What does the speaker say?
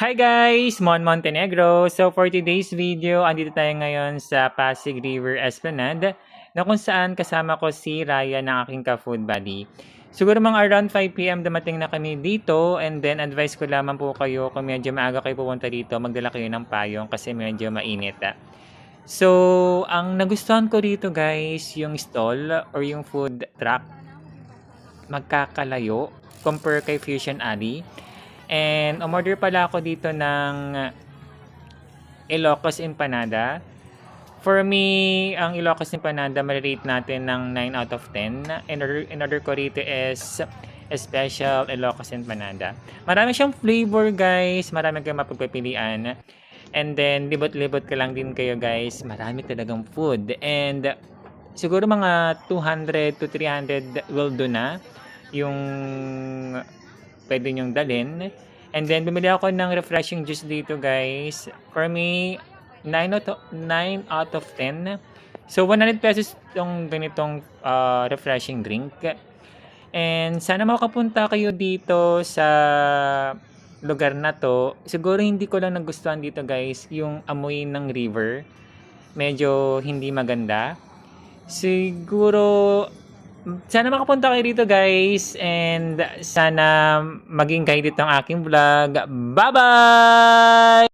Hi guys! Mon Montenegro. So for today's video, andito tayo ngayon sa Pasig River Esplanade na kung saan kasama ko si Raya ng aking ka-food buddy. Siguro mga around 5 PM dumating na kami dito and then advice ko lamang po kayo kung medyo maaga kayo pupunta dito, magdala kayo ng payong kasi medyo mainit. So, ang nagustuhan ko dito guys, yung stall or yung food truck magkakalayo compare kay Fusion Alley. And umorder pala ako dito ng Ilocos Empanada. For me, ang Ilocos Empanada marirate natin ng 9 out of 10. In order ko rito is special Ilocos Empanada. Marami siyang flavor guys. Marami kayong mapagpipilian. And then, libot-libot ka lang din kayo guys. Marami talagang food. And siguro mga 200 to 300 will do na yung pwede nyong dalhin. And then, bumili ako ng refreshing juice dito, guys. For me, 9 out of 10. So, 100 pesos yung ganitong refreshing drink. And sana makapunta kayo dito sa lugar na to. Siguro hindi ko lang nagustuhan dito, guys, yung amoy ng river. Medyo hindi maganda. Siguro sana makapunta kayo dito guys and sana maging kayo dito ang aking vlog. Bye bye!